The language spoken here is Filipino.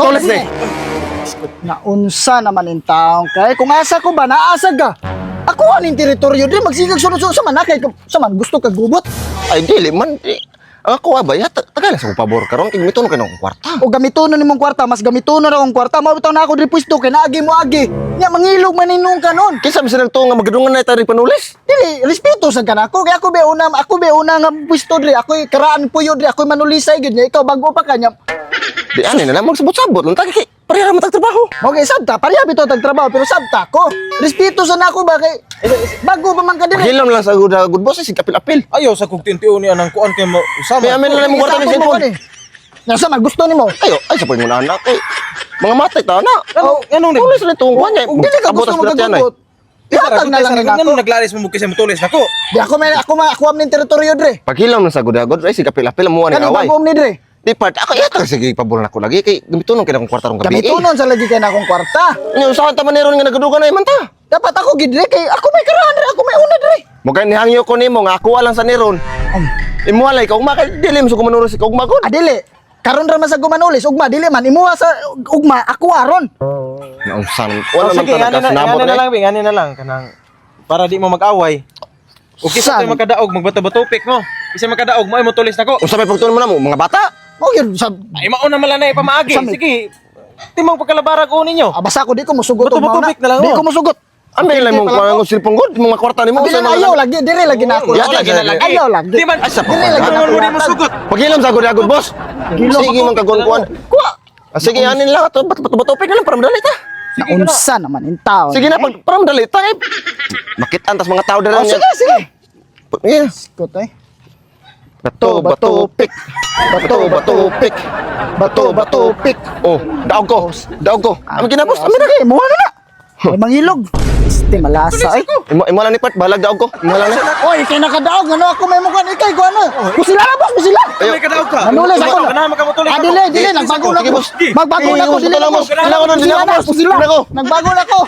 Tulis ni. Naunsa naman in taong kay kung asa ko ba naasag ka. Ako aning teritoryo di magsigag sunod-sunod sa man kay sa man gusto ka gubot. Ay dili man. Ang ako ba ya tagal sa pabor karon kay mito no kanang kwarta. O gamitono nimong kwarta, mas gamitono ra akong kwarta. Mao bitaw na ako diri pwesto kay naagi mo agi. Nya mangilog man ninong kanon. Kinsa bisan nagtuo nga magadungan na tari panulis? Dili respeto sa kanako kay ako be una nga pwesto diri. Ako'y karaan puyo diri. Ako'y manulisay gyud nya ikaw bago pa kanya. Di ani na lang magsabot-sabot lang kay pareha man tagtrabaho. Okay, sabta, pareha bitaw tagtrabaho pero sabta ko. Respeto sa nako ba kay bago pa man ka diri. Hilom lang sa good boss si kapil-apil. Ayaw sa kong tintiyo ni anang kuan kay mo usama. May amin lang mo kwarta ni cellphone. Nasa man gusto nimo. Ayo, ay sa pagmuna anak kay mga matay ta na. Anong Tulis na itong kuwan niya. Ug dili ka gusto mo kagugot. Ihatag na lang nako. Ganun naglaris mo kasi mo tulis nako. Di ako am ning teritoryo dre. Paghilom lang sa good ay si kapil-apil mo ni Kani away. bago ni dre. Di part ako yata sige pabor na ko lagi kay gamiton kay akong kwarta rong gabi. Gamitonon sa lagi kay na akong kwarta. Nya usahan ta man ron nga nagadugan na man ta. Dapat ako gidre kay ako may karaan dre, ako may una dre. Mo kay nihangyo ko nimo nga ako lang sa niron. Imualay ka ugma kay dili mo sa kumanuro si ugma kon. Adili. Karon ra man sa gumanulis ugma dili man imuha sa ugma ako aron. Nga usahan. Wala man Sige, ta nagkasinabot na lang, Bing, ani na lang kanang para di mo mag-away. O kisa Saan? tayo magkadaog, magbato-batopik mo. Kisa magkadaog mo, ay mo tulis nako. Unsa may pagtuon mo na mo mga bata? Mo yun sa Ay mauna man lang na ipamaagi. Saan, Bing? Sige. Timang pagkalabarag ko ninyo. basta ko di ko musugot og Bato-batopik na lang, Di oh. ko musugot. Ambil lang mo Hindi pala kuan cellphone god mga kwarta nimo Dili na ayaw lagi, dili lagi na ako. Di lagi na lagi. Ayaw lagi. Di man, Ay, sa Dili lagi na Ano ako. mo di mo sugot? Paghilom sa good boss. Gilom Sige ako. man kagon-kuan. Kuha. Sige anin lang to bato-batopik na lang para madali ta. Naunsa naman in tao. Sige na para madali ta kay makit-an tas mga tao dere. Oh, sige, sige. Yeah. Kot eh. Bato pik. Bato pik. Bato pik. Oh, daog ko. Daog ko. Ang ginapos amin na. Sige, muha na. Ay mangilog. Este malasa ay. Imo lang ni Pat balag daog ko. Imo lang ni. Oy, kay nakadaog ano ako may mukha ni kay ko ano. Kusila na boss, kusila. Ayo. May kadaog ka. Manulis ako. Ganahan magkamutulis Ah, ako. dili, nagbago na Sige, ako. boss. Magbago na ako, dili Sige, na boss. ako. Dili ako, dili ako, boss. Kusila Dili ako. Nagbago na ako.